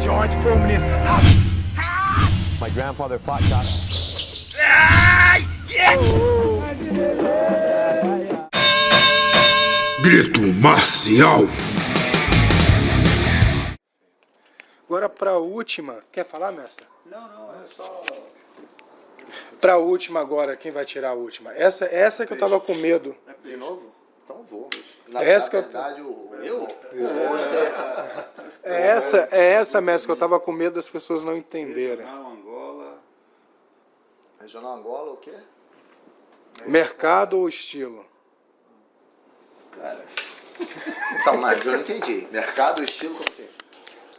George Foreman is. My grandfather fought China. Grito marcial. Agora para a última. Quer falar, mestre? Não, é só... Para a última agora, quem vai tirar a última? Essa que eu tava com medo. De novo? Então vou. Essa que eu... É essa, mestre, que eu tava com medo das pessoas não entenderem. Regional Angola, o quê? Mercado ou estilo? Então, mas eu não entendi. Mercado ou estilo, como assim?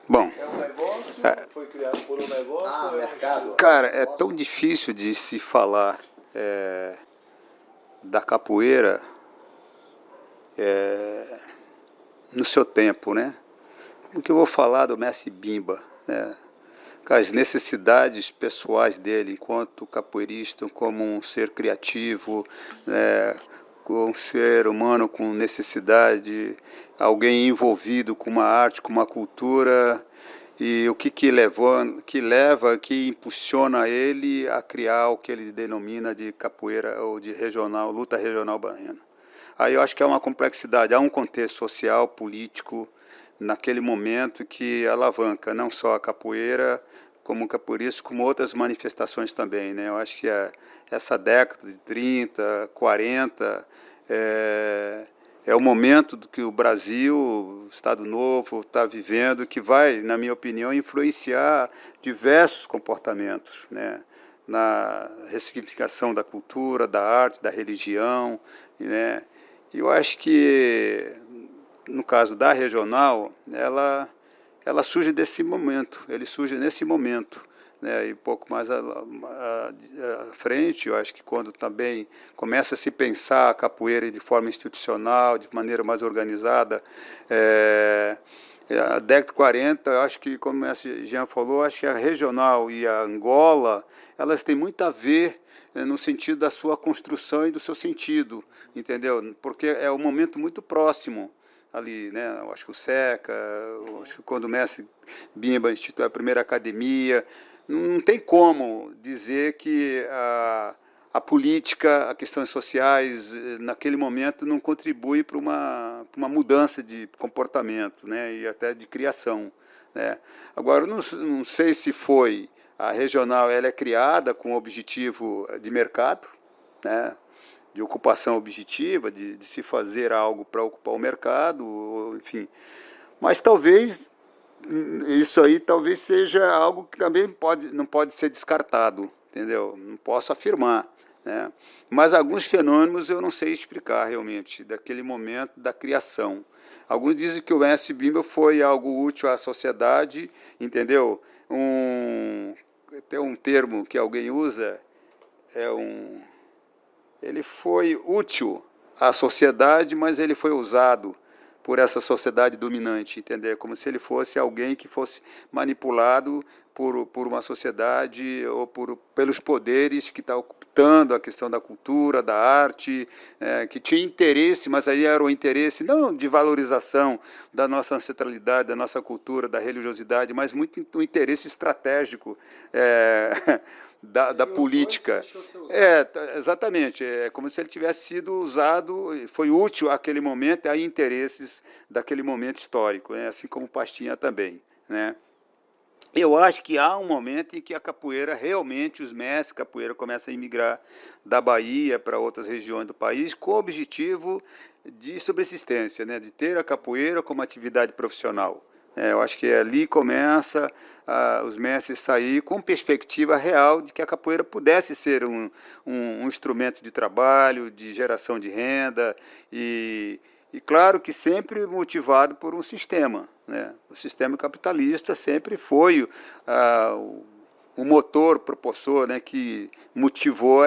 Bom, É um negócio, foi criado por um negócio. Mercado. cara, é tão difícil de se falar da capoeira no seu tempo, né? O que eu vou falar do Mestre Bimba, né? As necessidades pessoais dele enquanto capoeirista, como um ser criativo, né? Um ser humano com necessidade, alguém envolvido com uma arte, com uma cultura, e o que leva, que impulsiona ele a criar o que ele denomina de capoeira ou de regional, luta regional baiana. Aí eu acho que há uma complexidade, há um contexto social, político, naquele momento que alavanca não só a capoeira, como capoeirista, como outras manifestações também, né? Eu acho que essa década de 30, 40, é o momento do que o Brasil, o Estado Novo, está vivendo, que vai, na minha opinião, influenciar diversos comportamentos, né? Na ressignificação da cultura, da arte, da religião, né? E eu acho que, no caso da regional, ela surge desse momento, ele surge nesse momento, né? E um pouco mais à frente, eu acho que quando também começa a se pensar a capoeira de forma institucional, de maneira mais organizada, a década de 40, eu acho que, como o Jean falou, acho que a regional e a Angola, elas têm muito a ver, né, no sentido da sua construção e do seu sentido, entendeu? Porque é um momento muito próximo ali, né? Eu acho que o Seca, acho que quando o Mestre Bimba instituiu a primeira academia, não tem como dizer que a política, as questões sociais, naquele momento, não contribui para uma mudança de comportamento, né? E até de criação, né? Agora, eu não sei se foi a regional, ela é criada com o objetivo de mercado, né? De ocupação objetiva, de se fazer algo para ocupar o mercado, ou, enfim. Mas talvez isso aí talvez seja algo que também não pode ser descartado, entendeu? Não posso afirmar, né? Mas alguns fenômenos eu não sei explicar realmente, daquele momento da criação. Alguns dizem que o Mestre Bimba foi algo útil à sociedade, entendeu? Tem um termo que alguém usa, ele foi útil à sociedade, mas ele foi usado por essa sociedade dominante, entendeu? Como se ele fosse alguém que fosse manipulado por uma sociedade ou pelos poderes que está ocupando a questão da cultura, da arte, que tinha interesse, mas aí era o interesse não de valorização da nossa ancestralidade, da nossa cultura, da religiosidade, mas muito o interesse estratégico da política. Exatamente. É como se ele tivesse sido usado, foi útil àquele momento, a interesses daquele momento histórico, né? Assim como Pastinha também, né? Eu acho que há um momento em que a capoeira, realmente, os mestres capoeira começam a emigrar da Bahia para outras regiões do país com o objetivo de subsistência, né? De ter a capoeira como atividade profissional. Eu acho que ali começa os mestres sair com perspectiva real de que a capoeira pudesse ser um instrumento de trabalho, de geração de renda e claro que sempre motivado por um sistema, né? O sistema capitalista sempre foi o motor propulsor, né, que motivou,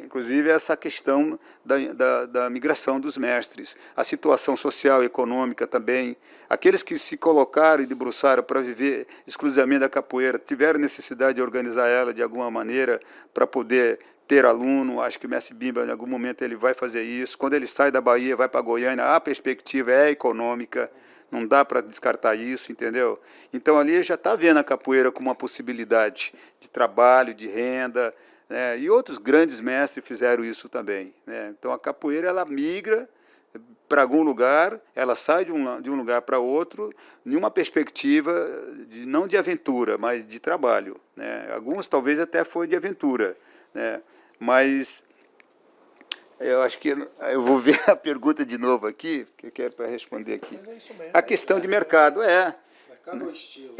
inclusive, essa questão da migração dos mestres. A situação social e econômica também. Aqueles que se colocaram e debruçaram para viver exclusivamente da capoeira, tiveram necessidade de organizar ela de alguma maneira para poder ter aluno. Acho que o Mestre Bimba, em algum momento, ele vai fazer isso. Quando ele sai da Bahia, vai para Goiânia, a perspectiva é econômica. não dá para descartar isso, entendeu? Então ali já está vendo a capoeira como uma possibilidade de trabalho, de renda, né? E outros grandes mestres fizeram isso também, né? Então a capoeira ela migra para algum lugar, ela sai de um lugar para outro, em uma perspectiva não de aventura, mas de trabalho, né? Alguns talvez até foi de aventura, né? Mas eu acho que eu vou ver a pergunta de novo aqui, que eu quero para responder aqui. Mas é isso mesmo. A questão de mercado, Mercado ou estilo?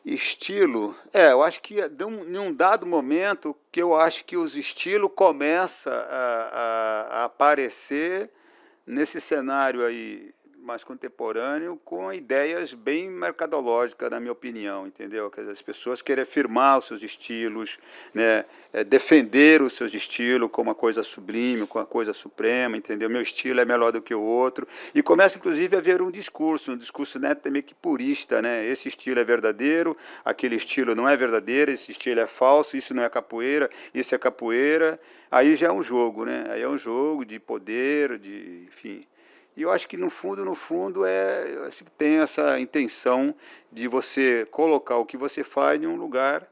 Estilo, eu acho que em um dado momento que eu acho que os estilos começam a aparecer nesse cenário aí mais contemporâneo com ideias bem mercadológicas, na minha opinião, entendeu? Que as pessoas querem afirmar os seus estilos, né? Defender os seus estilos como uma coisa sublime, como uma coisa suprema, entendeu? Meu estilo é melhor do que o outro. E começa, inclusive, a haver um discurso né, meio que purista, né? Esse estilo é verdadeiro, aquele estilo não é verdadeiro, esse estilo é falso, isso não é capoeira, isso é capoeira. Aí já é um jogo, né? Aí é um jogo de poder, enfim. E eu acho que, no fundo, eu acho que tem essa intenção de você colocar o que você faz em um lugar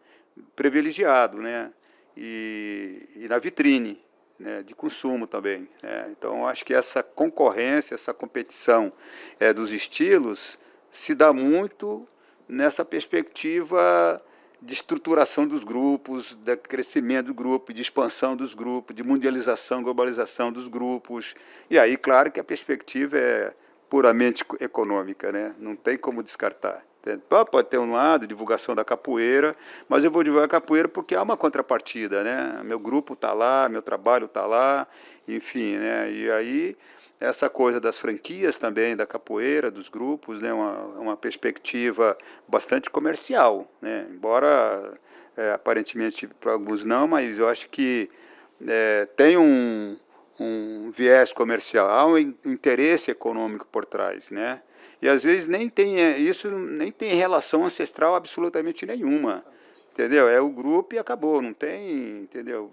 privilegiado, né? E na vitrine, né? De consumo também, né? Então, eu acho que essa concorrência, essa competição dos estilos se dá muito nessa perspectiva de estruturação dos grupos, de crescimento do grupo, de expansão dos grupos, de mundialização, globalização dos grupos. E aí, claro que a perspectiva é puramente econômica, né? Não tem como descartar. Pode ter um lado, divulgação da capoeira, mas eu vou divulgar a capoeira porque há uma contrapartida, né? Meu grupo está lá, meu trabalho está lá, enfim, né? E aí essa coisa das franquias também, da capoeira, dos grupos, né? Uma perspectiva bastante comercial, né? Embora aparentemente para alguns não, mas eu acho que tem um viés comercial, há um interesse econômico por trás, né? E às vezes isso nem tem relação ancestral absolutamente nenhuma, entendeu? É o grupo e acabou, não tem, entendeu?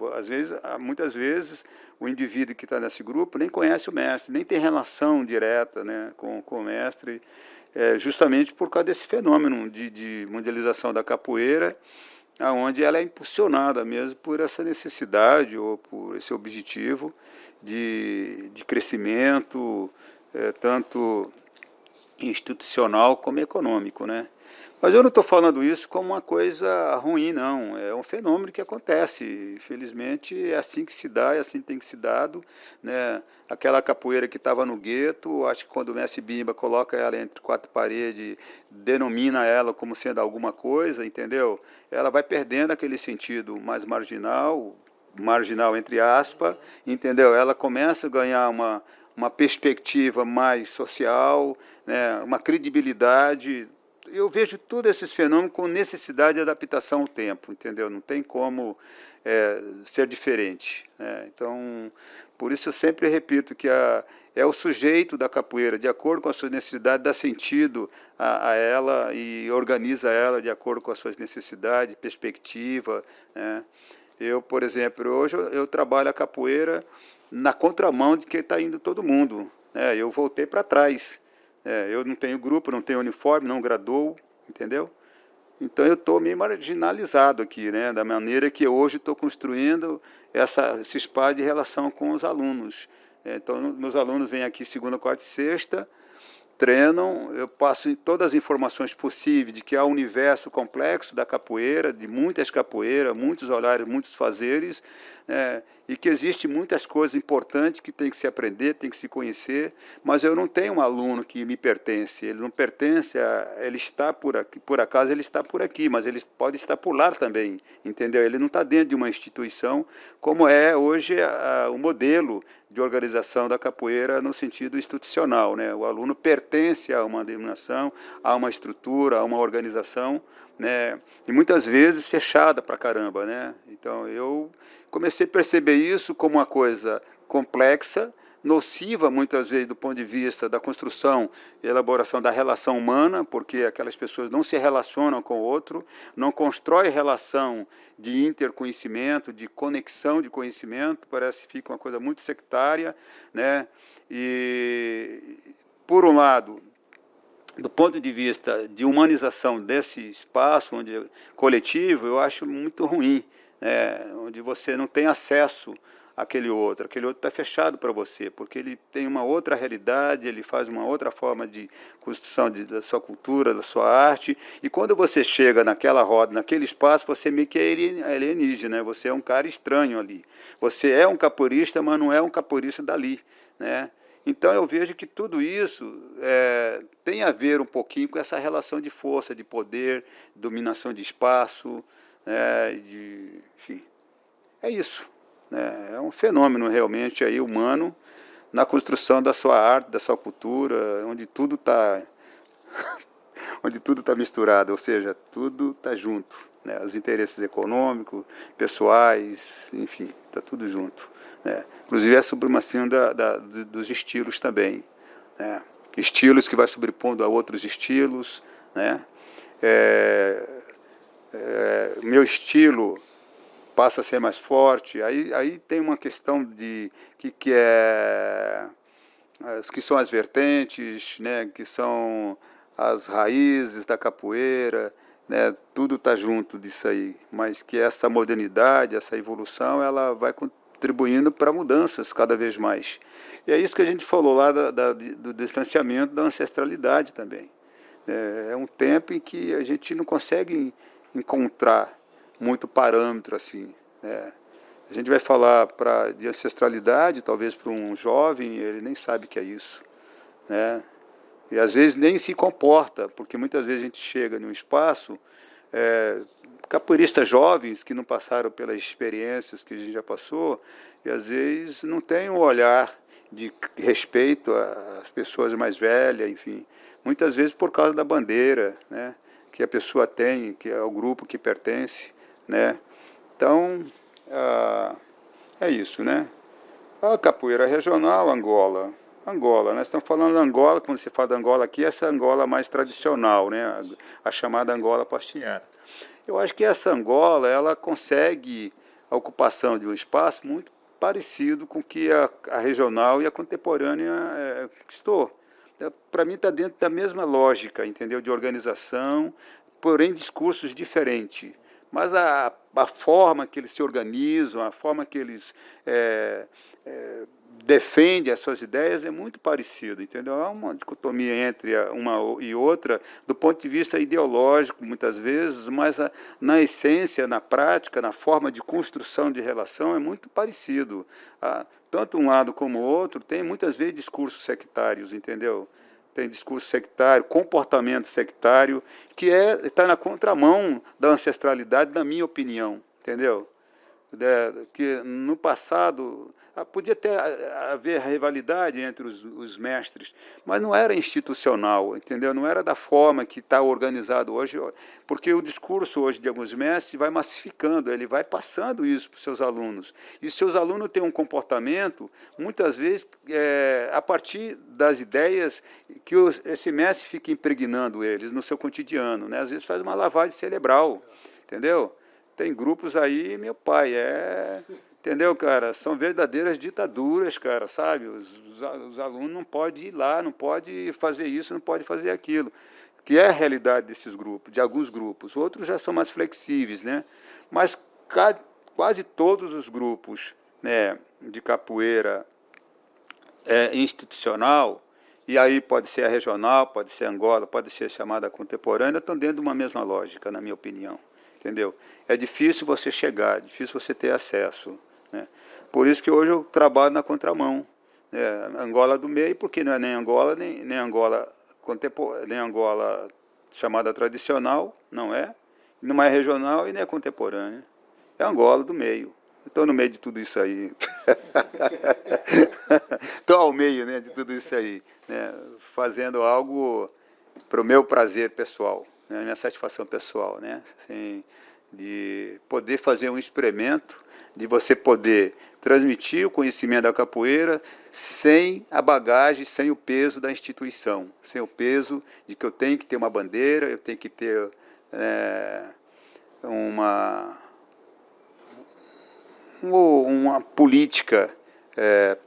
Muitas vezes o indivíduo que está nesse grupo nem conhece o mestre, nem tem relação direta, né, com o mestre, justamente por causa desse fenômeno de mundialização da capoeira, onde ela é impulsionada mesmo por essa necessidade ou por esse objetivo de crescimento, tanto institucional como econômico, né? Mas eu não estou falando isso como uma coisa ruim, não. É um fenômeno que acontece. Infelizmente, é assim que se dá, é assim que tem que ser dado, né? Aquela capoeira que estava no gueto, acho que quando o mestre Bimba coloca ela entre quatro paredes, denomina ela como sendo alguma coisa, entendeu? Ela vai perdendo aquele sentido mais marginal entre aspas, entendeu? Ela começa a ganhar uma perspectiva mais social, né? Uma credibilidade. Eu vejo todos esses fenômenos com necessidade de adaptação ao tempo, entendeu? Não tem como ser diferente, né? Então, por isso eu sempre repito que é o sujeito da capoeira, de acordo com as suas necessidades, dá sentido a ela e organiza ela de acordo com as suas necessidades, perspectiva, né? Eu, por exemplo, hoje eu trabalho a capoeira na contramão de que está indo todo mundo, né? Eu voltei para trás. Eu não tenho grupo, não tenho uniforme, não graduo, entendeu? Então eu estou meio marginalizado aqui, né? Da maneira que hoje estou construindo esse espaço de relação com os alunos. Então, meus alunos vêm aqui segunda, quarta e sexta, treinam, eu passo todas as informações possíveis de que há um universo complexo da capoeira, de muitas capoeiras, muitos olhares, muitos fazeres, e que existe muitas coisas importantes que tem que se aprender, tem que se conhecer, mas eu não tenho um aluno que me pertence, ele não pertence ele está por aqui, por acaso ele está por aqui, mas ele pode estar por lá também, entendeu? Ele não está dentro de uma instituição, como é hoje o modelo de organização da capoeira no sentido institucional, né? O aluno pertence a uma denominação, a uma estrutura, a uma organização, né? E muitas vezes fechada pra caramba, né? Então eu comecei a perceber isso como uma coisa complexa, nociva muitas vezes do ponto de vista da construção e elaboração da relação humana, porque aquelas pessoas não se relacionam com o outro, não constroem relação de interconhecimento, de conexão de conhecimento, parece que fica uma coisa muito sectária, né? E por um lado, do ponto de vista de humanização desse espaço onde coletivo, eu acho muito ruim, né? Onde você não tem acesso àquele outro está fechado para você, porque ele tem uma outra realidade, ele faz uma outra forma de construção da sua cultura, da sua arte, e quando você chega naquela roda, naquele espaço, você meio que é alienígena, né? Você é um cara estranho ali, você é um capoeirista, mas não é um capoeirista dali, né? Então eu vejo que tudo isso tem a ver um pouquinho com essa relação de força, de poder, dominação de espaço, enfim, é isso, né? É um fenômeno realmente aí humano na construção da sua arte, da sua cultura, onde tudo está onde tudo está misturado, ou seja, tudo está junto, né? Os interesses econômicos, pessoais, enfim, está tudo junto, né? Inclusive a supremacia dos estilos também, né? Estilos que vai sobrepondo a outros estilos, né? Meu estilo passa a ser mais forte, aí tem uma questão de que são as vertentes, né? Que são as raízes da capoeira, né? Tudo está junto disso aí, mas que essa modernidade, essa evolução, ela vai contribuindo para mudanças cada vez mais. E é isso que a gente falou lá do distanciamento da ancestralidade também. É um tempo em que a gente não consegue encontrar muito parâmetro assim, né? A gente vai falar de ancestralidade, talvez para um jovem, ele nem sabe o que é isso, né? E às vezes nem se comporta, porque muitas vezes a gente chega num espaço, capoeiristas jovens que não passaram pelas experiências que a gente já passou, e às vezes não tem um olhar de respeito às pessoas mais velhas, enfim. Muitas vezes por causa da bandeira, né, que a pessoa tem, que é o grupo que pertence, né. Então, é isso, né. A capoeira regional, Angola, nós estamos falando de Angola, quando se fala de Angola aqui, essa Angola mais tradicional, né, a chamada Angola pastinhera. Eu acho que essa Angola, ela consegue a ocupação de um espaço muito parecido com o que a regional e a contemporânea conquistou. Para mim está dentro da mesma lógica, entendeu, de organização, porém discursos diferentes. Mas a forma que eles se organizam, a forma que eles defendem as suas ideias é muito parecida, entendeu? Há uma dicotomia entre uma e outra do ponto de vista ideológico, muitas vezes, mas na essência, na prática, na forma de construção de relação é muito parecido. Tanto um lado como o outro tem muitas vezes discursos sectários, entendeu? Tem discurso sectário, comportamento sectário, que está na contramão da ancestralidade, na minha opinião, entendeu? Que no passado podia haver rivalidade entre os mestres, mas não era institucional, entendeu? Não era da forma que está organizado hoje, porque o discurso hoje de alguns mestres vai massificando, ele vai passando isso para os seus alunos. E seus alunos têm um comportamento, muitas vezes, a partir das ideias que esse mestre fica impregnando eles no seu cotidiano, né? Às vezes faz uma lavagem cerebral, entendeu? Tem grupos aí, meu pai, entendeu, cara? São verdadeiras ditaduras, cara, sabe? Os alunos não podem ir lá, não podem fazer isso, não podem fazer aquilo. Que é a realidade desses grupos, de alguns grupos. Outros já são mais flexíveis, né? Mas quase todos os grupos, né, de capoeira institucional, e aí pode ser a regional, pode ser a Angola, pode ser a chamada contemporânea, estão dentro de uma mesma lógica, na minha opinião. Entendeu? É difícil você chegar, é difícil você ter acesso, né? Por isso que hoje eu trabalho na contramão, né? Angola do meio, porque não é nem Angola, nem Angola nem Angola chamada tradicional, não é regional e nem é contemporânea. É Angola do meio. Estou no meio de tudo isso aí. Estou ao meio, né, de tudo isso aí, né? Fazendo algo para o meu prazer pessoal, né, minha satisfação pessoal, né? Assim, de poder fazer um experimento, de você poder transmitir o conhecimento da capoeira sem a bagagem, sem o peso da instituição, sem o peso de que eu tenho que ter uma bandeira, eu tenho que ter uma política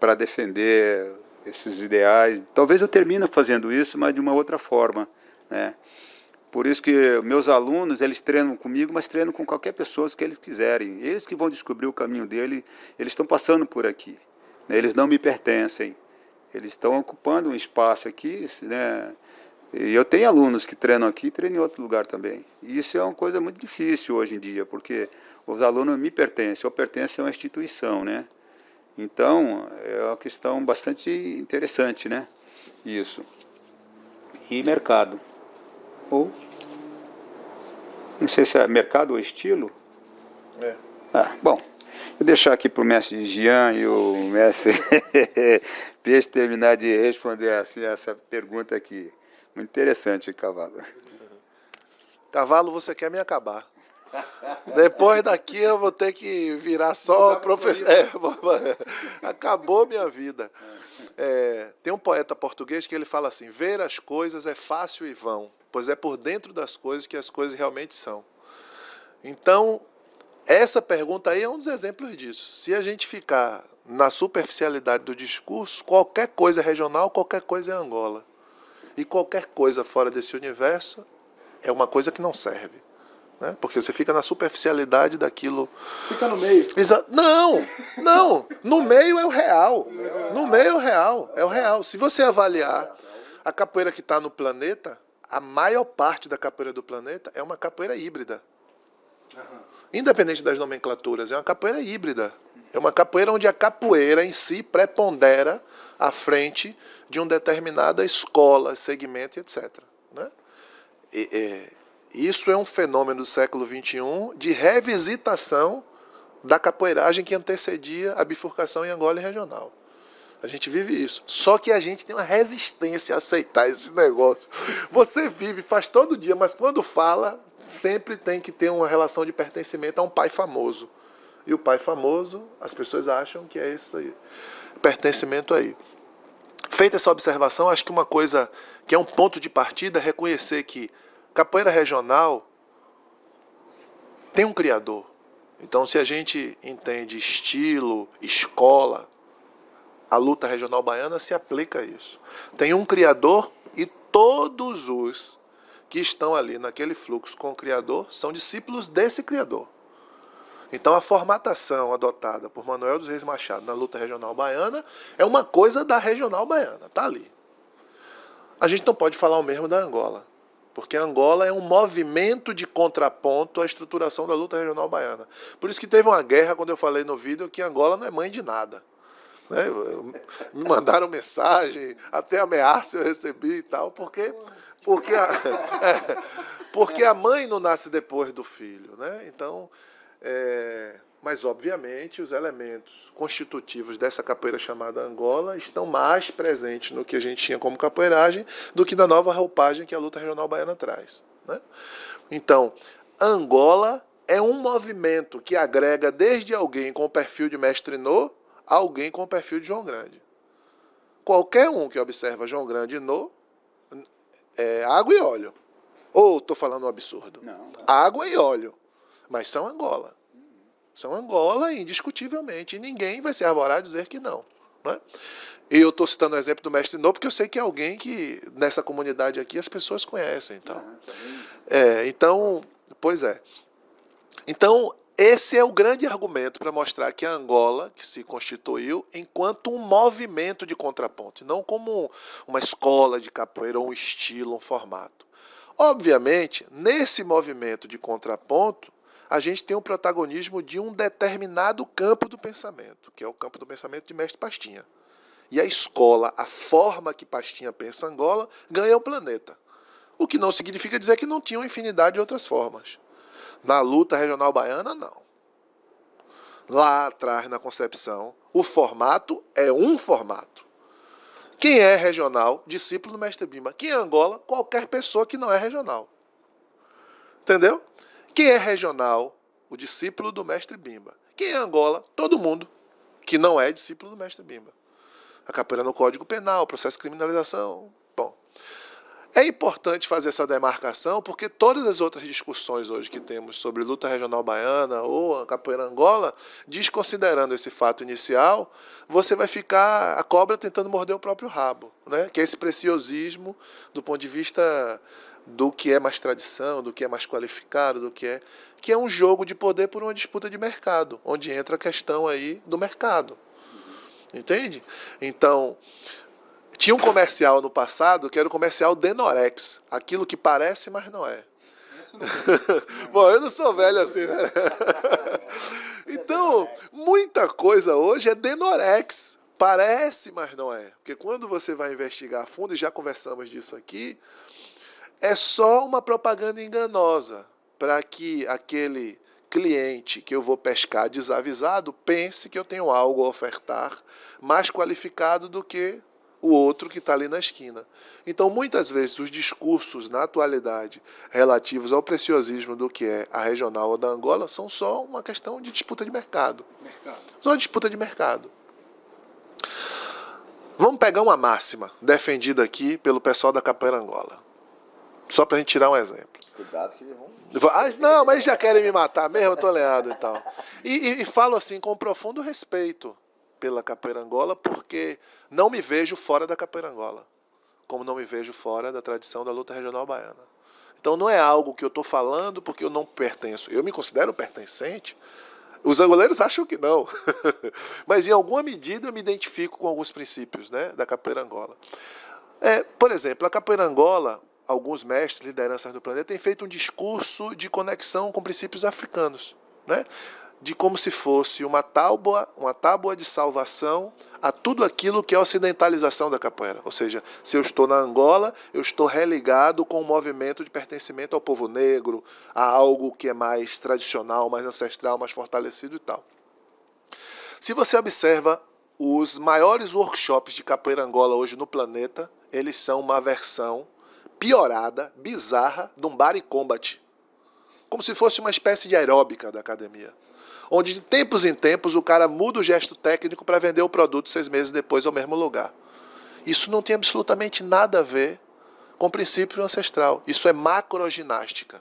para defender esses ideais. Talvez eu termine fazendo isso, mas de uma outra forma, né? Por isso que meus alunos, eles treinam comigo, mas treinam com qualquer pessoa que eles quiserem. Eles que vão descobrir o caminho dele, eles estão passando por aqui, né? Eles não me pertencem. Eles estão ocupando um espaço aqui, né? E eu tenho alunos que treinam aqui e treinam em outro lugar também. E isso é uma coisa muito difícil hoje em dia, porque os alunos me pertencem, eu pertenço a uma instituição, né? Então, é uma questão bastante interessante, né? Isso. E mercado. Ou, não sei se é mercado ou estilo. É. Bom, vou deixar aqui para o mestre Jean e o mestre Peixe terminar de responder assim, essa pergunta aqui. Muito interessante, Cavalo. Cavalo, você quer me acabar. Depois daqui eu vou ter que virar só professor. Acabou minha vida. Tem um poeta português que ele fala assim: ver as coisas é fácil e vão, pois é por dentro das coisas que as coisas realmente são. Então, essa pergunta aí é um dos exemplos disso. Se a gente ficar na superficialidade do discurso, qualquer coisa é regional, qualquer coisa é Angola. E qualquer coisa fora desse universo é uma coisa que não serve. Né? Porque você fica na superficialidade daquilo. Fica no meio. Não. No meio é o real. No meio é o real. É o real. Se você avaliar a capoeira que está no planeta, a maior parte da capoeira do planeta é uma capoeira híbrida. Independente das nomenclaturas, é uma capoeira híbrida. É uma capoeira onde a capoeira em si prepondera à frente de uma determinada escola, segmento, etc. Né? Isso é um fenômeno do século XXI de revisitação da capoeiragem que antecedia a bifurcação em Angola e regional. A gente vive isso. Só que a gente tem uma resistência a aceitar esse negócio. Você vive, faz todo dia, mas quando fala, sempre tem que ter uma relação de pertencimento a um pai famoso. E o pai famoso, as pessoas acham que é esse aí, pertencimento aí. Feita essa observação, acho que uma coisa que é um ponto de partida é reconhecer que capoeira regional tem um criador. Então, se a gente entende estilo, escola, a luta regional baiana se aplica a isso. Tem um criador e todos os que estão ali naquele fluxo com o criador são discípulos desse criador. Então, a formatação adotada por Manuel dos Reis Machado na luta regional baiana é uma coisa da regional baiana, está ali. A gente não pode falar o mesmo da Angola, porque a Angola é um movimento de contraponto à estruturação da luta regional baiana. Por isso que teve uma guerra, quando eu falei no vídeo, que Angola não é mãe de nada. Né? Me mandaram mensagem, até ameaça eu recebi e tal, porque a mãe não nasce depois do filho. Né? Então... mas, obviamente, os elementos constitutivos dessa capoeira chamada Angola estão mais presentes no que a gente tinha como capoeiragem do que na nova roupagem que a luta regional baiana traz. Né? Então, Angola é um movimento que agrega desde alguém com o perfil de Mestre No a alguém com o perfil de João Grande. Qualquer um que observa João Grande e No é água e óleo. Ou estou falando um absurdo? Não. Água e óleo. Mas são Angola. São Angola, indiscutivelmente. E ninguém vai se arvorar a dizer que não. Né? E eu estou citando o exemplo do Mestre No, porque eu sei que é alguém que, nessa comunidade aqui, as pessoas conhecem. Então, pois é. Então, esse é o grande argumento para mostrar que a Angola, que se constituiu enquanto um movimento de contraponto, não como uma escola de capoeira, ou um estilo, um formato. Obviamente, nesse movimento de contraponto, a gente tem o protagonismo de um determinado campo do pensamento, que é o campo do pensamento de Mestre Pastinha. E a escola, a forma que Pastinha pensa Angola, ganha o planeta. O que não significa dizer que não tinha uma infinidade de outras formas. Na luta regional baiana, não. Lá atrás, na concepção, o formato é um formato. Quem é regional? Discípulo do Mestre Bimba. Quem é Angola? Qualquer pessoa que não é regional. Entendeu? Quem é regional? O discípulo do Mestre Bimba. Quem é Angola? Todo mundo que não é discípulo do Mestre Bimba. A capoeira no Código Penal, processo de criminalização. Bom, É importante fazer essa demarcação porque todas as outras discussões hoje que temos sobre luta regional baiana ou a capoeira Angola, desconsiderando esse fato inicial, você vai ficar a cobra tentando morder o próprio rabo, né? Que é esse preciosismo do ponto de vista do que é mais tradição, do que é mais qualificado, do que é um jogo de poder por uma disputa de mercado, onde entra a questão aí do mercado. Entende? Então, tinha um comercial no passado que era o comercial Denorex, aquilo que parece, mas não é. Bom, eu não sou velho assim, né? Então, muita coisa hoje é Denorex, parece, mas não é. Porque quando você vai investigar a fundo, e já conversamos disso aqui, é só uma propaganda enganosa para que aquele cliente que eu vou pescar desavisado pense que eu tenho algo a ofertar mais qualificado do que o outro que está ali na esquina. Então, muitas vezes, os discursos na atualidade relativos ao preciosismo do que é a regional ou da Angola são só uma questão de disputa de mercado. Só uma disputa de mercado. Vamos pegar uma máxima defendida aqui pelo pessoal da capoeira Angola. Só para a gente tirar um exemplo. Cuidado que eles vão... Ah, não, mas já querem me matar mesmo, eu tô leado e tal. E falo assim com profundo respeito pela capoeira Angola, porque não me vejo fora da capoeira Angola, como não me vejo fora da tradição da luta regional baiana. Então não é algo que eu estou falando porque eu não pertenço. Eu me considero pertencente. Os angoleiros acham que não. Mas em alguma medida eu me identifico com alguns princípios, né, da capoeira Angola. Por exemplo, a capoeira Angola, alguns mestres, lideranças do planeta, têm feito um discurso de conexão com princípios africanos, né? De como se fosse uma tábua de salvação a tudo aquilo que é a ocidentalização da capoeira. Ou seja, se eu estou na Angola, eu estou religado com o movimento de pertencimento ao povo negro, a algo que é mais tradicional, mais ancestral, mais fortalecido e tal. Se você observa os maiores workshops de capoeira Angola hoje no planeta, eles são uma versão piorada, bizarra, de um body combat. Como se fosse uma espécie de aeróbica da academia. Onde de tempos em tempos o cara muda o gesto técnico para vender o produto 6 meses depois ao mesmo lugar. Isso não tem absolutamente nada a ver com o princípio ancestral. Isso é macroginástica.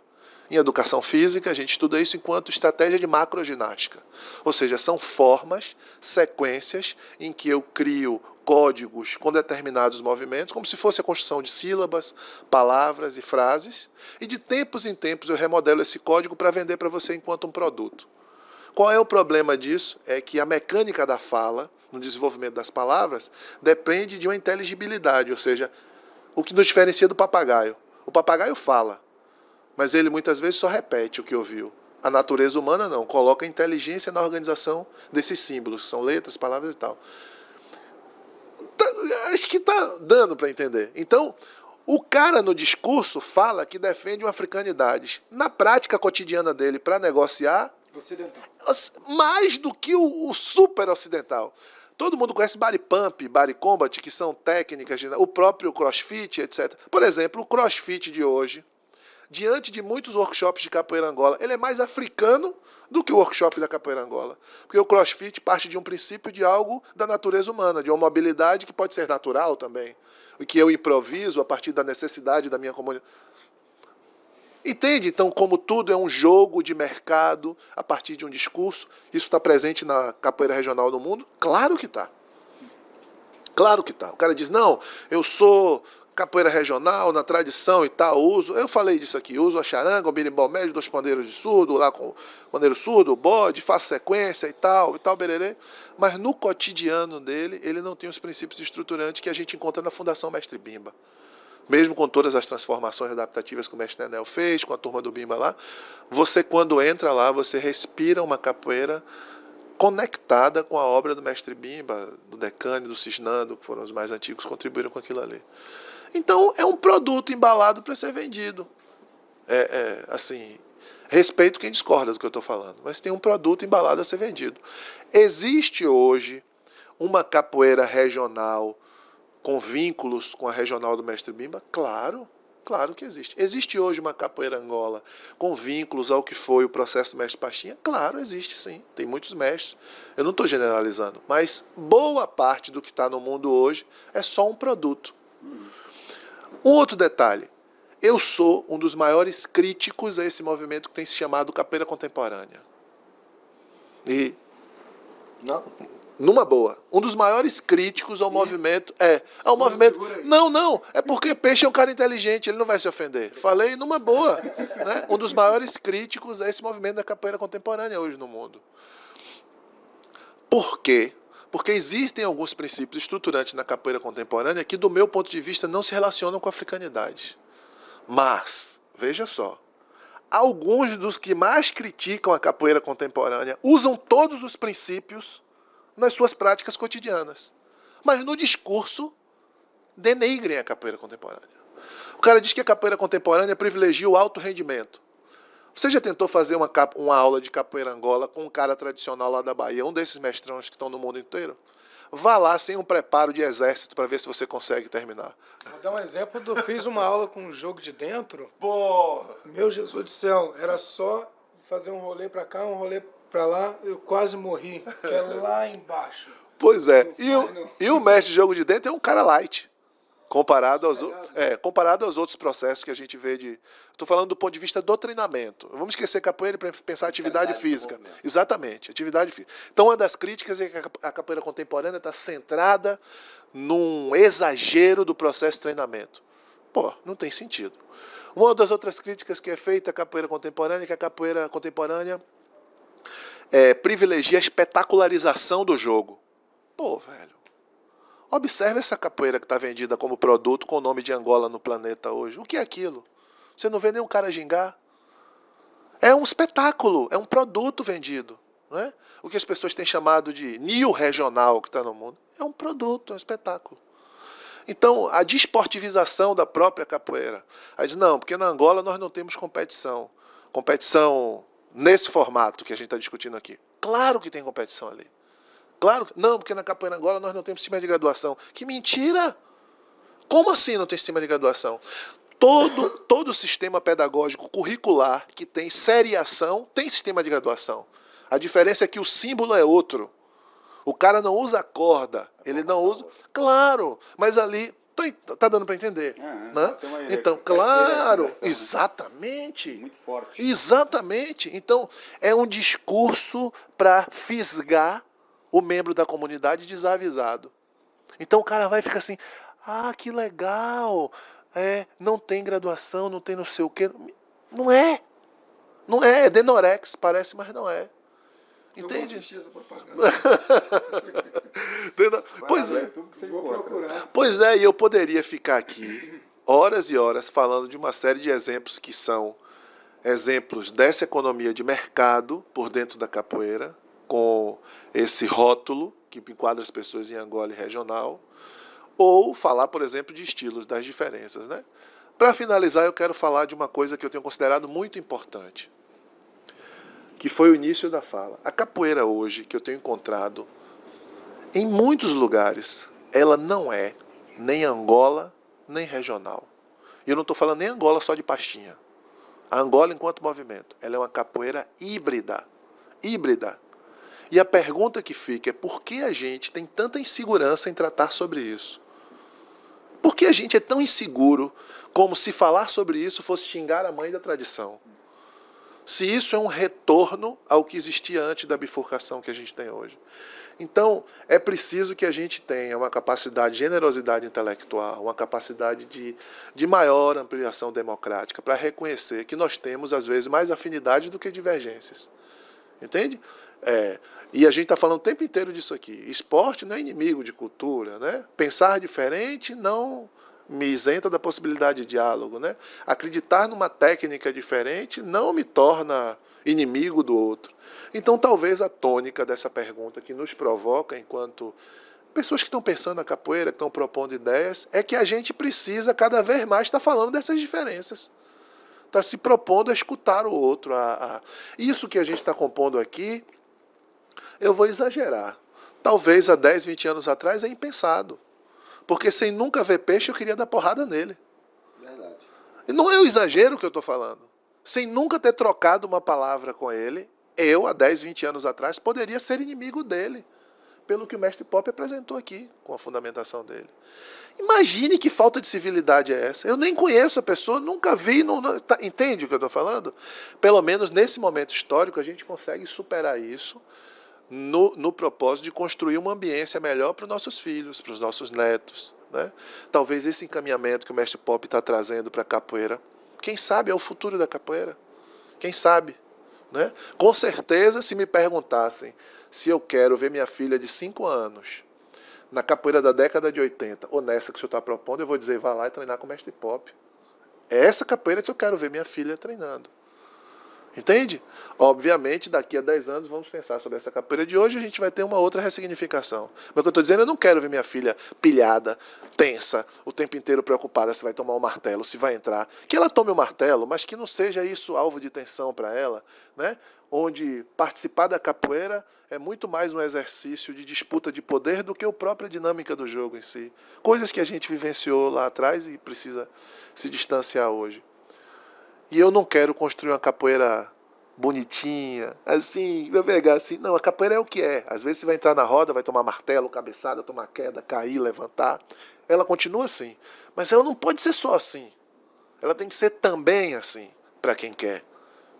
Em educação física, a gente estuda isso enquanto estratégia de macroginástica. Ou seja, são formas, sequências em que eu crio códigos com determinados movimentos, como se fosse a construção de sílabas, palavras e frases, e de tempos em tempos eu remodelo esse código para vender para você enquanto um produto. Qual é o problema disso? É que a mecânica da fala, no desenvolvimento das palavras, depende de uma inteligibilidade, ou seja, o que nos diferencia do papagaio. O papagaio fala, mas ele muitas vezes só repete o que ouviu. A natureza humana não, coloca inteligência na organização desses símbolos, são letras, palavras e tal. Acho que está dando para entender. Então, o cara no discurso fala que defende uma africanidade. Na prática cotidiana dele, para negociar, Ocidental. mais do que o super ocidental. Todo mundo conhece body pump, body combat, que são técnicas, o próprio crossfit, etc. Por exemplo, o crossfit de hoje, diante de muitos workshops de capoeira Angola, ele é mais africano do que o workshop da capoeira Angola. Porque o crossfit parte de um princípio de algo da natureza humana, de uma mobilidade que pode ser natural também, e que eu improviso a partir da necessidade da minha comunidade. Entende? Então, como tudo é um jogo de mercado a partir de um discurso, isso está presente na capoeira regional do mundo? Claro que está. Claro que está. O cara diz, não, eu sou capoeira regional, na tradição e tal, uso, eu falei disso aqui, uso a charanga, o berimbau médio, 2 pandeiros de surdo, lá com o pandeiro surdo, o bode, faço sequência e tal, bererê. Mas no cotidiano dele, ele não tem os princípios estruturantes que a gente encontra na Fundação Mestre Bimba. Mesmo com todas as transformações adaptativas que o mestre Nenel fez, com a turma do Bimba lá, você quando entra lá, você respira uma capoeira conectada com a obra do mestre Bimba, do Decânio, do Cisnando, que foram os mais antigos que contribuíram com aquilo ali. Então, é um produto embalado para ser vendido. Assim, respeito quem discorda do que eu estou falando, mas tem um produto embalado a ser vendido. Existe hoje uma capoeira regional com vínculos com a regional do mestre Bimba? Claro, claro que existe. Existe hoje uma capoeira Angola com vínculos ao que foi o processo do mestre Pachinha? Claro, existe sim. Tem muitos mestres. Eu não estou generalizando, mas boa parte do que está no mundo hoje é só um produto. Um outro detalhe. Eu sou um dos maiores críticos a esse movimento que tem se chamado capoeira contemporânea. E, Não. numa boa, um dos maiores críticos ao movimento ao movimento. Não, é porque peixe é um cara inteligente, ele não vai se ofender. Falei numa boa, né? Um dos maiores críticos a esse movimento da capoeira contemporânea hoje no mundo. Por quê? Porque existem alguns princípios estruturantes na capoeira contemporânea que, do meu ponto de vista, não se relacionam com a africanidade. Mas, veja só, alguns dos que mais criticam a capoeira contemporânea usam todos os princípios nas suas práticas cotidianas. Mas no discurso, denigrem a capoeira contemporânea. O cara diz que a capoeira contemporânea privilegia o alto rendimento. Você já tentou fazer uma aula de capoeira Angola com um cara tradicional lá da Bahia, um desses mestrões que estão no mundo inteiro? Vá lá sem um preparo de exército para ver se você consegue terminar. Vou dar um exemplo fiz uma aula com um jogo de dentro. Porra! Meu Jesus do céu, era só fazer um rolê pra cá, um rolê pra lá, eu quase morri, que é lá embaixo. Pois é, e o mestre de jogo de dentro é um cara light, comparado aos outros processos que a gente vê de... Estou falando do ponto de vista do treinamento. Vamos esquecer capoeira para pensar atividade física. Exatamente, atividade física. Então, uma das críticas é que a capoeira contemporânea está centrada num exagero do processo de treinamento. Pô, não tem sentido. Uma das outras críticas que é feita à capoeira contemporânea é que a capoeira contemporânea privilegia a espetacularização do jogo. Pô, velho, observe essa capoeira que está vendida como produto com o nome de Angola no planeta hoje. O que é aquilo? Você não vê nenhum cara gingar? É um espetáculo, é um produto vendido. Não é? O que as pessoas têm chamado de new regional que está no mundo. É um produto, é um espetáculo. Então, a desportivização da própria capoeira. Aí diz, não, porque na Angola nós não temos competição. Competição nesse formato que a gente está discutindo aqui. Claro que tem competição ali. Claro, não, porque na capoeira Angola nós não temos sistema de graduação. Que mentira! Como assim não tem sistema de graduação? Todo sistema pedagógico curricular que tem seriação tem sistema de graduação. A diferença é que o símbolo é outro. O cara não usa a corda, ele não usa... Claro, mas ali... Tá dando para entender? Né? Então, claro, exatamente. Muito forte. Exatamente. Então, é um discurso para fisgar o membro da comunidade desavisado. Então o cara vai ficar assim, que legal, não tem graduação, não tem não sei o quê. Não é. Não é Denorex, parece, mas não é. Entende? Eu vou assistir essa propaganda. Pois é. Vou procurar. Pois é, e eu poderia ficar aqui horas e horas falando de uma série de exemplos que são exemplos dessa economia de mercado por dentro da capoeira, com esse rótulo que enquadra as pessoas em Angola e regional, ou falar, por exemplo, de estilos, das diferenças, né? Para finalizar, eu quero falar de uma coisa que eu tenho considerado muito importante, que foi o início da fala. A capoeira hoje, que eu tenho encontrado em muitos lugares, ela não é nem Angola, nem regional. E eu não estou falando nem Angola só de pastinha. A Angola enquanto movimento, ela é uma capoeira híbrida. Híbrida. E a pergunta que fica é por que a gente tem tanta insegurança em tratar sobre isso? Por que a gente é tão inseguro como se falar sobre isso fosse xingar a mãe da tradição? Se isso é um retorno ao que existia antes da bifurcação que a gente tem hoje. Então, é preciso que a gente tenha uma capacidade de generosidade intelectual, uma capacidade de maior ampliação democrática para reconhecer que nós temos, às vezes, mais afinidades do que divergências. Entende? E a gente está falando o tempo inteiro disso aqui. Esporte não é inimigo de cultura, né? Pensar diferente não me isenta da possibilidade de diálogo, né? Acreditar numa técnica diferente não me torna inimigo do outro. Então, talvez a tônica dessa pergunta que nos provoca, enquanto pessoas que estão pensando na capoeira, que estão propondo ideias, é que a gente precisa cada vez mais estar falando dessas diferenças. Está se propondo a escutar o outro. Isso que a gente está compondo aqui, eu vou exagerar. Talvez há 10, 20 anos atrás é impensado. Porque sem nunca ver peixe, eu queria dar porrada nele. Verdade. E não é o exagero que eu estou falando. Sem nunca ter trocado uma palavra com ele, eu, há 10, 20 anos atrás, poderia ser inimigo dele. pelo que o mestre Pop apresentou aqui, com a fundamentação dele. Imagine que falta de civilidade é essa. Eu nem conheço a pessoa, nunca vi, entende o que eu estou falando? Pelo menos nesse momento histórico a gente consegue superar isso no propósito de construir uma ambiência melhor para os nossos filhos, para os nossos netos, né? Talvez esse encaminhamento que o mestre Pop está trazendo para a capoeira, quem sabe é o futuro da capoeira, quem sabe, né? Com certeza, se me perguntassem se eu quero ver minha filha de 5 anos na capoeira da década de 80 ou nessa que o senhor está propondo, eu vou dizer, vá lá e treinar com o mestre Pop. É essa capoeira que eu quero ver minha filha treinando. Entende? Obviamente, daqui a 10 anos vamos pensar sobre essa capoeira de hoje e a gente vai ter uma outra ressignificação. Mas o que eu estou dizendo, eu não quero ver minha filha pilhada, tensa, o tempo inteiro preocupada se vai tomar um martelo, se vai entrar. Que ela tome o martelo, mas que não seja isso alvo de tensão para ela, né? Onde participar da capoeira é muito mais um exercício de disputa de poder do que a própria dinâmica do jogo em si. Coisas que a gente vivenciou lá atrás e precisa se distanciar hoje. E eu não quero construir uma capoeira bonitinha, assim, vai pegar assim. Não, a capoeira é o que é. Às vezes você vai entrar na roda, vai tomar martelo, cabeçada, tomar queda, cair, levantar. Ela continua assim. Mas ela não pode ser só assim. Ela tem que ser também assim, para quem quer.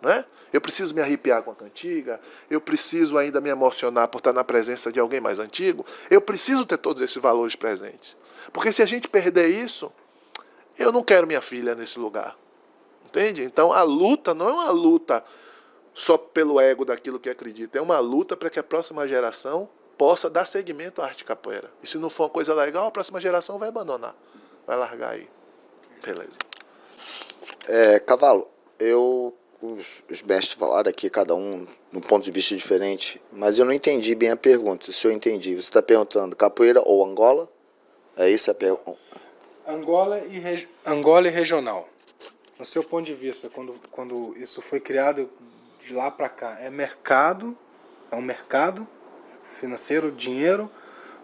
Não é? Eu preciso me arrepiar com a cantiga, eu preciso ainda me emocionar por estar na presença de alguém mais antigo, eu preciso ter todos esses valores presentes. Porque se a gente perder isso, eu não quero minha filha nesse lugar. Entende? Então a luta não é uma luta só pelo ego daquilo que acredita, é uma luta para que a próxima geração possa dar seguimento à arte capoeira. E se não for uma coisa legal, a próxima geração vai abandonar, vai largar aí. Beleza. Cavalo, os mestres falaram aqui, cada um num ponto de vista diferente, mas eu não entendi bem a pergunta. Se eu entendi, você está perguntando capoeira ou Angola? É isso a pergunta? Angola e regional. No seu ponto de vista, quando isso foi criado de lá para cá, é um mercado financeiro, dinheiro,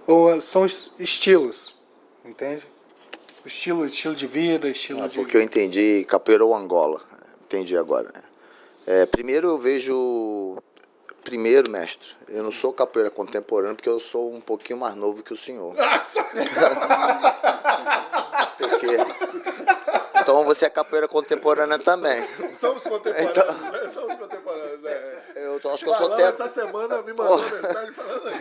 ou são estilos, entende? Estilo de vida, Porque eu entendi capoeira ou Angola, entendi agora. Primeiro eu vejo... Primeiro, mestre, eu não sou capoeira contemporânea porque eu sou um pouquinho mais novo que o senhor. Então você é capoeira contemporânea também. Somos contemporâneos, Então, né? Somos contemporâneos, eu acho que eu sou até essa semana me mandou mensagem falando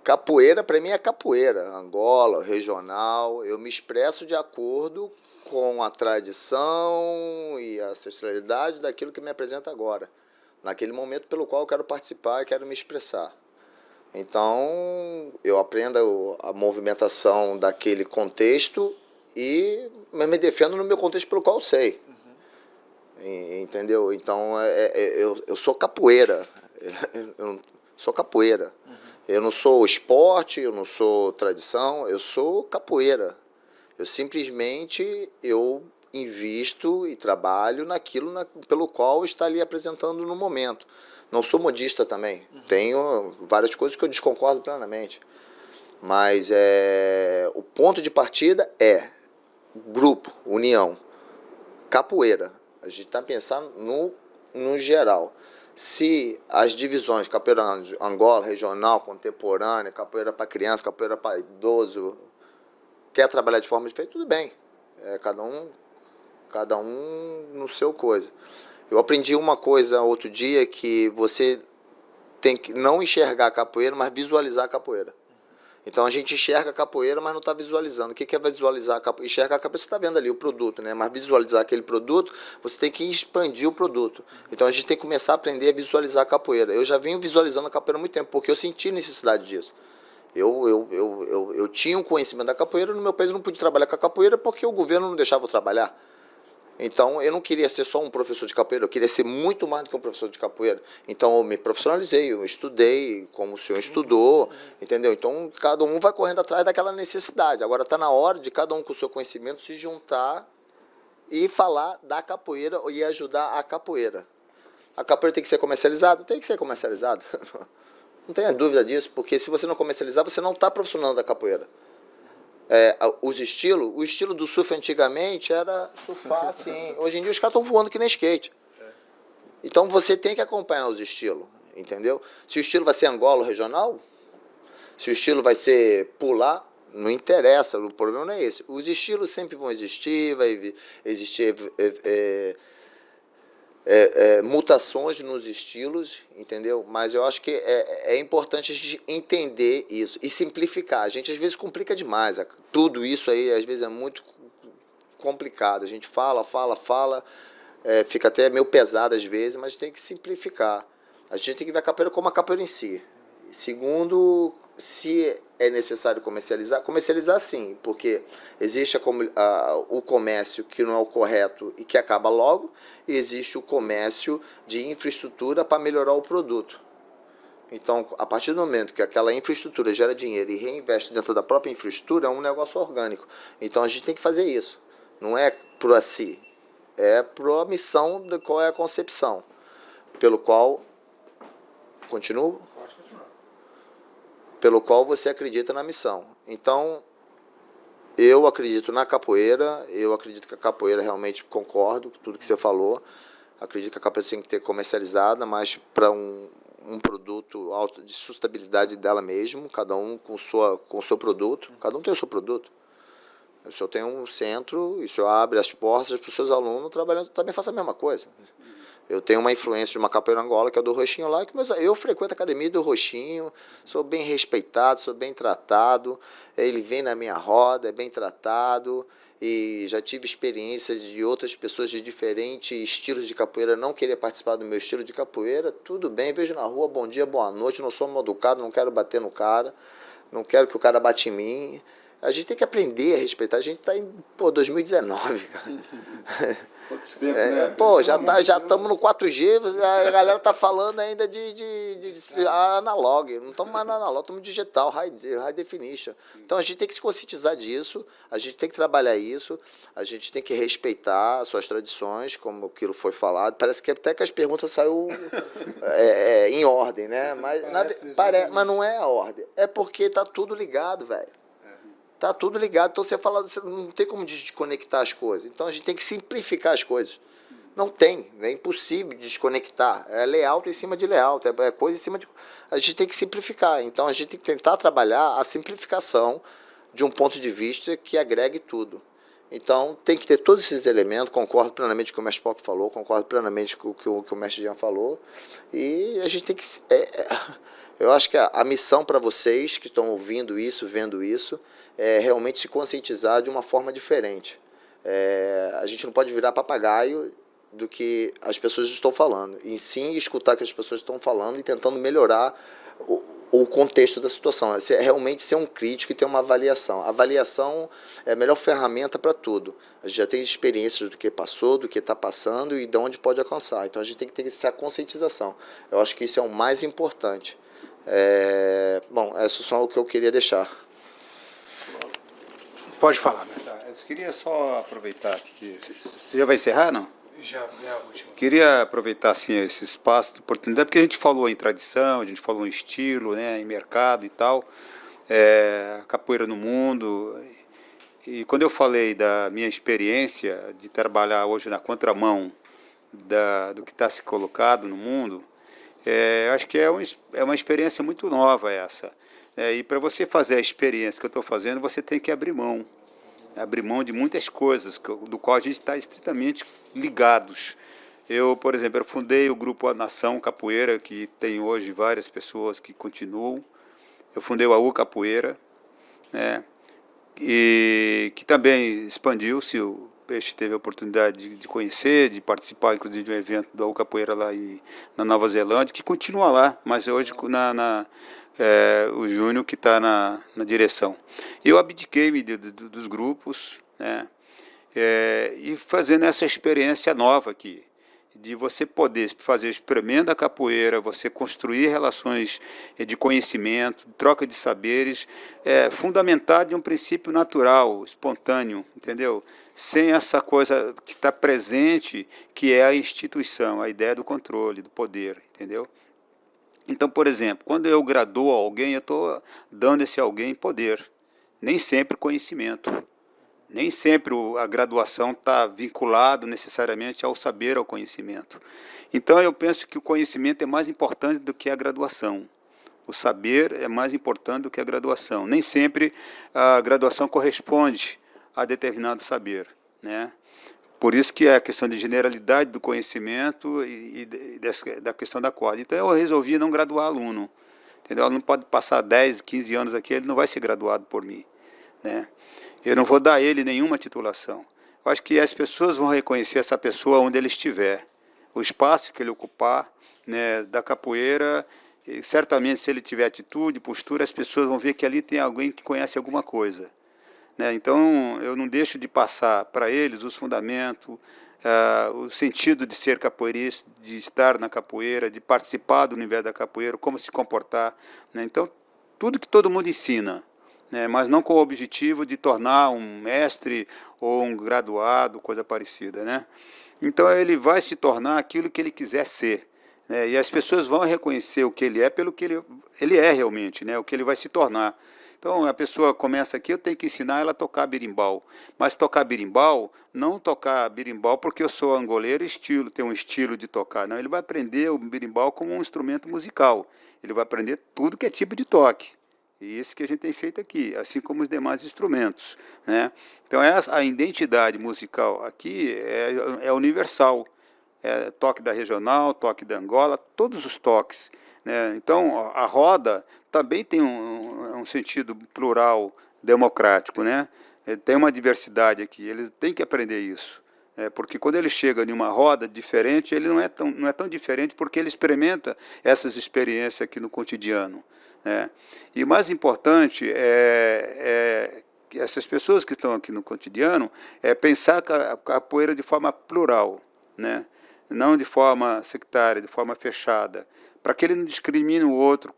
Capoeira, para mim, é capoeira. Angola, regional. Eu me expresso de acordo com a tradição e a ancestralidade daquilo que me apresenta agora. Naquele momento pelo qual eu quero participar e quero me expressar. Então, eu aprendo a movimentação daquele contexto mas me defendo no meu contexto pelo qual eu sei. Entendeu? Então, eu sou capoeira. Eu sou capoeira. Eu não sou esporte, eu não sou tradição, eu sou capoeira. Eu simplesmente invisto e trabalho naquilo pelo qual está ali apresentando no momento. Não sou modista também. Tenho várias coisas que eu desconcordo plenamente. Mas o ponto de partida é grupo, união, capoeira. A gente está pensando no geral. Se as divisões, capoeira Angola, regional, contemporânea, capoeira para criança, capoeira para idoso, quer trabalhar de forma diferente, tudo bem. Cada um no seu coisa. Eu aprendi uma coisa outro dia, que você tem que não enxergar a capoeira, mas visualizar a capoeira. Então a gente enxerga a capoeira, mas não está visualizando. O que é visualizar a capoeira? Enxergar a capoeira, você está vendo ali o produto, né? Mas visualizar aquele produto, você tem que expandir o produto. Então a gente tem que começar a aprender a visualizar a capoeira. Eu já venho visualizando a capoeira há muito tempo, porque eu senti necessidade disso. Eu tinha um conhecimento da capoeira, no meu país eu não pude trabalhar com a capoeira porque o governo não deixava eu trabalhar. Então, eu não queria ser só um professor de capoeira, eu queria ser muito mais do que um professor de capoeira. Então, eu me profissionalizei, eu estudei como o senhor estudou, entendeu? Então, cada um vai correndo atrás daquela necessidade. Agora, está na hora de cada um com o seu conhecimento se juntar e falar da capoeira e ajudar a capoeira. A capoeira tem que ser comercializada? Tem que ser comercializada. Não tenha dúvida disso, porque se você não comercializar, você não está profissional da capoeira. O estilo do surf antigamente era surfar assim. Hoje em dia os caras estão voando que nem skate. Então você tem que acompanhar os estilos. entendeu? Se o estilo vai ser Angola regional, se o estilo vai ser pular, não interessa, o problema não é esse. Os estilos sempre vão existir, vai existir mutações nos estilos, entendeu? Mas eu acho que é importante a gente entender isso e simplificar. A gente às vezes complica demais, tudo isso aí às vezes é muito complicado. A gente fala, fica até meio pesado às vezes, mas tem que simplificar. A gente tem que ver a capoeira como a capoeira em si. Segundo, se é necessário comercializar sim, porque existe o comércio que não é o correto e que acaba logo, e existe o comércio de infraestrutura para melhorar o produto. Então, a partir do momento que aquela infraestrutura gera dinheiro e reinveste dentro da própria infraestrutura, é um negócio orgânico. Então, a gente tem que fazer isso. Não é pro si, é pro missão de qual é a concepção, pelo qual... Continuo? Pelo qual você acredita na missão. Então, eu acredito na capoeira, eu acredito que a capoeira realmente concordo com tudo que você falou, acredito que a capoeira tem que ter comercializada, mas para um produto alto de sustentabilidade dela mesmo, cada um com o seu produto, cada um tem o seu produto. O senhor tem um centro, e o senhor abre as portas para os seus alunos trabalhando, também faça a mesma coisa. Eu tenho uma influência de uma capoeira Angola, que é do Roxinho lá, que eu frequento a academia do Roxinho, sou bem respeitado, sou bem tratado, ele vem na minha roda, é bem tratado, e já tive experiências de outras pessoas de diferentes estilos de capoeira não querer participar do meu estilo de capoeira, tudo bem, vejo na rua, bom dia, boa noite, não sou mal educado, não quero bater no cara, não quero que o cara bate em mim. A gente tem que aprender a respeitar, a gente está em 2019, cara. Outros tempos, né? Pô, já estamos no 4G, a galera tá falando ainda de analog, não estamos mais no analog, estamos digital, high definition. Então a gente tem que se conscientizar disso, a gente tem que trabalhar isso, a gente tem que respeitar as suas tradições, como aquilo foi falado. Parece que até que as perguntas saíram em ordem, né? Mas não é a ordem, é porque tá tudo ligado, velho. Tá tudo ligado, então você não tem como desconectar as coisas. Então a gente tem que simplificar as coisas. Não tem, é impossível desconectar. É layout em cima de layout, é coisa em cima de... A gente tem que simplificar. Então a gente tem que tentar trabalhar a simplificação de um ponto de vista que agregue tudo. Então tem que ter todos esses elementos, concordo plenamente com o mestre Pop falou, concordo plenamente com o que o mestre Jean falou. E a gente tem que... eu acho que a missão para vocês que estão ouvindo isso, vendo isso, é realmente se conscientizar de uma forma diferente. A gente não pode virar papagaio do que as pessoas estão falando, e sim escutar o que as pessoas estão falando e tentando melhorar o contexto da situação. É realmente ser um crítico e ter uma avaliação. A avaliação é a melhor ferramenta para tudo. A gente já tem experiências do que passou, do que está passando e de onde pode alcançar. Então a gente tem que ter essa conscientização. Eu acho que isso é o mais importante. Bom, isso é só o que eu queria deixar. Pode falar, mestre. Tá, eu queria só aproveitar que você já vai encerrar, não? Já é a última. Queria aproveitar assim, esse espaço de oportunidade, porque a gente falou em tradição, a gente falou em estilo, né, em mercado e tal, capoeira no mundo. E quando eu falei da minha experiência de trabalhar hoje na contramão do que está se colocado no mundo, acho que é uma experiência muito nova essa. E para você fazer a experiência que eu estou fazendo, você tem que abrir mão de muitas coisas, do qual a gente está estritamente ligados. Eu, por exemplo, eu fundei o grupo A Nação Capoeira, que tem hoje várias pessoas que continuam. Eu fundei o AU Capoeira, né, e que também expandiu-se. O Peixe teve a oportunidade de conhecer, de participar, inclusive, de um evento do AU Capoeira lá na Nova Zelândia, que continua lá, mas hoje o Júnior que está na direção. Eu abdiquei dos grupos, né, e fazendo essa experiência nova aqui, de você poder fazer o experimento da capoeira, você construir relações de conhecimento, de troca de saberes, fundamentado em um princípio natural, espontâneo, entendeu? Sem essa coisa que está presente, que é a instituição, a ideia do controle, do poder, entendeu? Então, por exemplo, quando eu graduo alguém, eu estou dando esse alguém poder, nem sempre conhecimento, Nem sempre a graduação está vinculado necessariamente ao saber, ao conhecimento. Então, eu penso que o conhecimento é mais importante do que a graduação. O saber é mais importante do que a graduação. Nem sempre a graduação corresponde a determinado saber, né? Por isso que é a questão de generalidade do conhecimento e da questão da corda. Então, eu resolvi não graduar aluno. Entendeu? Ele não pode passar 10, 15 anos aqui, ele não vai ser graduado por mim, né? Eu não vou dar a ele nenhuma titulação. Eu acho que as pessoas vão reconhecer essa pessoa onde ele estiver. O espaço que ele ocupar, né, da capoeira, e certamente se ele tiver atitude, postura, as pessoas vão ver que ali tem alguém que conhece alguma coisa, né? Então, eu não deixo de passar para eles os fundamentos, o sentido de ser capoeirista, de estar na capoeira, de participar do universo da capoeira, como se comportar, né? Então, tudo que todo mundo ensina, né? Mas não com o objetivo de tornar um mestre ou um graduado, coisa parecida, né? Então, ele vai se tornar aquilo que ele quiser ser, né? E as pessoas vão reconhecer o que ele é pelo que ele é realmente, né? O que ele vai se tornar. Então, a pessoa começa aqui, eu tenho que ensinar ela a tocar berimbau. Mas tocar berimbau, não tocar berimbau porque eu sou angoleiro e tem um estilo de tocar. Não, ele vai aprender o berimbau como um instrumento musical. Ele vai aprender tudo que é tipo de toque. E isso que a gente tem feito aqui, assim como os demais instrumentos, né? Então, a identidade musical aqui é universal. É toque da regional, toque da Angola, todos os toques, né? Então, a roda também tem um sentido plural, democrático, né? Tem uma diversidade aqui, ele tem que aprender isso, porque quando ele chega em uma roda diferente, ele não é tão diferente porque ele experimenta essas experiências aqui no cotidiano, né? E o mais importante que essas pessoas que estão aqui no cotidiano pensar a capoeira de forma plural, né? Não de forma sectária, de forma fechada, para que ele não discrimine o outro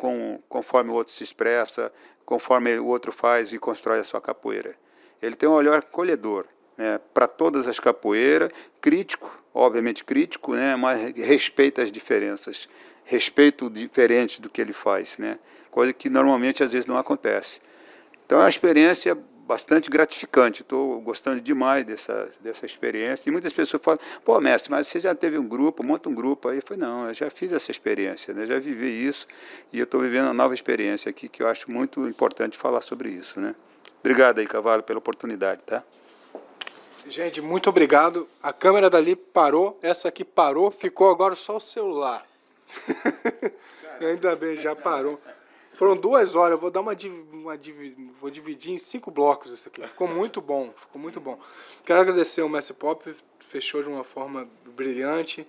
conforme o outro se expressa, conforme o outro faz e constrói a sua capoeira. Ele tem um olhar acolhedor, né, para todas as capoeiras, crítico, obviamente crítico, né, mas respeita as diferenças, respeita o diferente do que ele faz, né, coisa que normalmente às vezes não acontece. Então é uma experiência bastante gratificante, estou gostando demais dessa experiência, e muitas pessoas falam, pô, mestre, mas você já teve um grupo, monta um grupo aí. Eu falei, não, eu já fiz essa experiência, né? Já vivi isso, e eu estou vivendo uma nova experiência aqui, que eu acho muito importante falar sobre isso, né? Obrigado aí, Cavalo, pela oportunidade, tá? Gente, muito obrigado. A câmera dali parou, essa aqui parou, ficou agora só o celular. Ainda bem, já parou. Foram 2 horas, eu vou dar vou dividir em 5 blocos isso aqui. Ficou muito bom, ficou muito bom. Quero agradecer ao Mestre Pop, fechou de uma forma brilhante.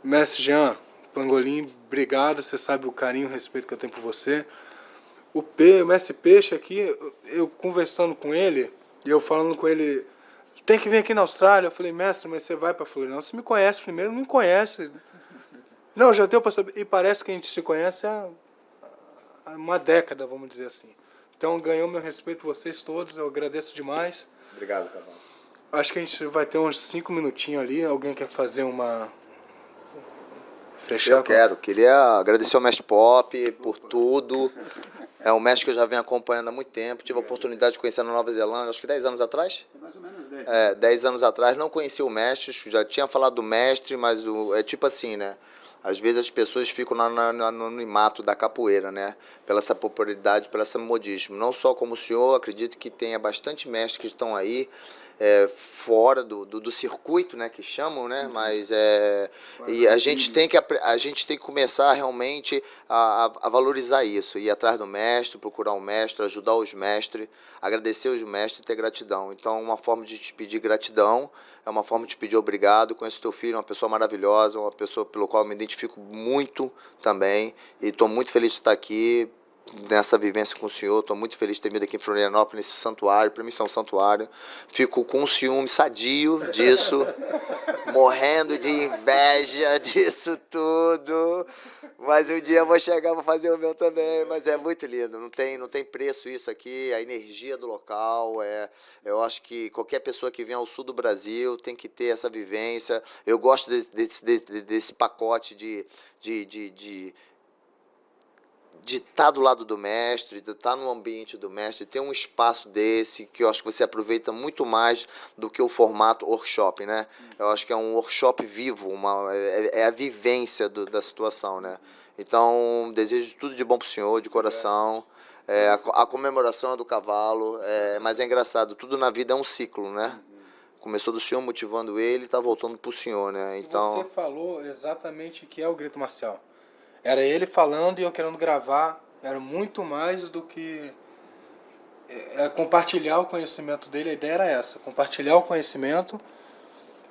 Mestre Jean Pangolim, obrigado, você sabe o carinho e o respeito que eu tenho por você. O Mestre Peixe aqui, eu conversando com ele, e eu falando com ele, tem que vir aqui na Austrália. Eu falei, mestre, mas você vai para Florianópolis? Você me conhece primeiro? Não me conhece. Não, já deu para saber. E parece que a gente se conhece há uma década, vamos dizer assim. Então, ganhou meu respeito, vocês todos, eu agradeço demais. Obrigado, Cavalo. Acho que a gente vai ter uns 5 minutinhos ali. Alguém quer fazer uma... Fechar? Queria agradecer ao Mestre Pop por tudo. É um mestre que eu já venho acompanhando há muito tempo. Tive a oportunidade de conhecer na Nova Zelândia, acho que 10 anos atrás. Mais ou menos 10. 10 anos atrás, não conhecia o mestre, já tinha falado do mestre, mas é tipo assim, né? Às vezes as pessoas ficam no anonimato da capoeira, né? Pela essa popularidade, pelo esse modismo. Não só como o senhor, acredito que tenha bastante mestres que estão aí, fora do circuito, né, que chamam, né, mas e a gente tem que começar realmente a valorizar isso, ir atrás do mestre, procurar um mestre, ajudar os mestres, agradecer os mestres e ter gratidão. Então, uma forma de te pedir gratidão é uma forma de te pedir obrigado. Conheço teu filho, uma pessoa maravilhosa, uma pessoa pelo qual eu me identifico muito também, e estou muito feliz de estar aqui nessa vivência com o senhor. Estou muito feliz de ter vindo aqui em Florianópolis, nesse santuário. Para mim isso é um santuário. Fico com um ciúme sadio disso, morrendo de inveja disso tudo. Mas um dia eu vou chegar, vou fazer o meu também. Mas é muito lindo, não tem preço isso aqui. A energia do local, eu acho que qualquer pessoa que vem ao sul do Brasil tem que ter essa vivência. Eu gosto desse pacote de de estar do lado do mestre, de estar no ambiente do mestre, ter um espaço desse, que eu acho que você aproveita muito mais do que o formato workshop, né? Eu acho que é um workshop vivo, é a vivência da situação, né? Então, desejo tudo de bom pro senhor, de coração. A comemoração é do cavalo, mas é engraçado, tudo na vida é um ciclo, né? Começou do senhor motivando ele e tá voltando pro senhor, né? Então, Você falou exatamente o que é o grito marcial. Era ele falando e eu querendo gravar. Era muito mais do que compartilhar o conhecimento dele. A ideia era essa, compartilhar o conhecimento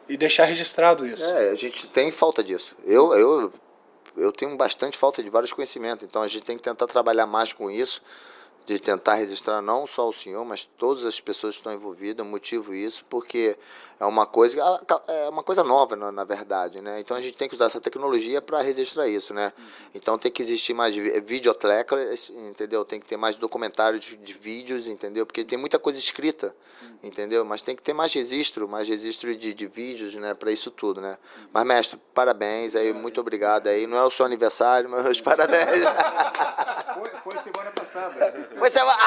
e deixar registrado isso. a gente tem falta disso. Eu tenho bastante falta de vários conhecimentos, então a gente tem que tentar trabalhar mais com isso, de tentar registrar não só o senhor, mas todas as pessoas que estão envolvidas. Eu motivo isso porque é uma coisa nova, na verdade, né? Então a gente tem que usar essa tecnologia para registrar isso, né? Então tem que existir mais videoteca, entendeu? Tem que ter mais documentários de vídeos, entendeu? Porque tem muita coisa escrita, entendeu? Mas tem que ter mais registro de vídeos, né? Para isso tudo, né? Mas, mestre, parabéns aí, muito obrigado aí. Não é o seu aniversário, mas parabéns. Foi semana passada. Foi semana...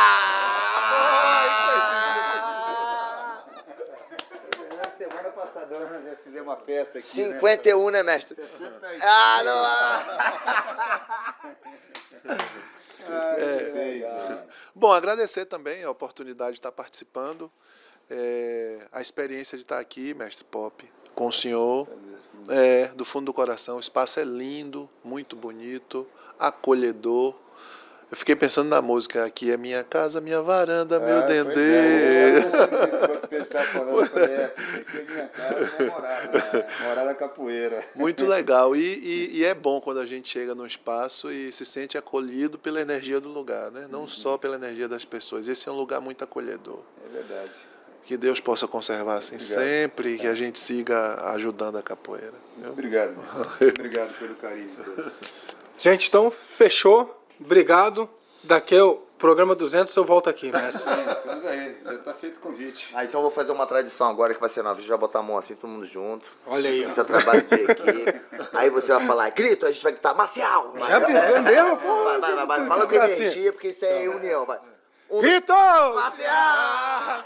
Semana passada nós já fizemos uma festa aqui. 51, né, mestre? 65. Bom, agradecer também a oportunidade de estar participando, a experiência de estar aqui, mestre Pop, com o senhor, do fundo do coração. O espaço é lindo, muito bonito, acolhedor. Eu fiquei pensando na música, aqui é minha casa, minha varanda, meu dendê. Morar na capoeira. Muito legal. E é bom quando a gente chega num espaço e se sente acolhido pela energia do lugar, né? Não só pela energia das pessoas. Esse é um lugar muito acolhedor. É verdade. Que Deus possa conservar assim sempre e que a gente siga ajudando a capoeira. Obrigado, mestre. Obrigado pelo carinho de todos. Gente, então fechou. Obrigado. Daqui é o programa 200 eu volto aqui, mestre. Estamos aí, já está feito o convite. Então eu vou fazer uma tradição agora que vai ser nova. A gente vai botar a mão assim, todo mundo junto. Olha aí, ó. Esse é o trabalho de equipe. Aí você vai falar, grito, a gente vai gritar, Marcial! Já vendeu, pô. Vai. Fala com energia, porque isso é união, vai. Grito! Marcial!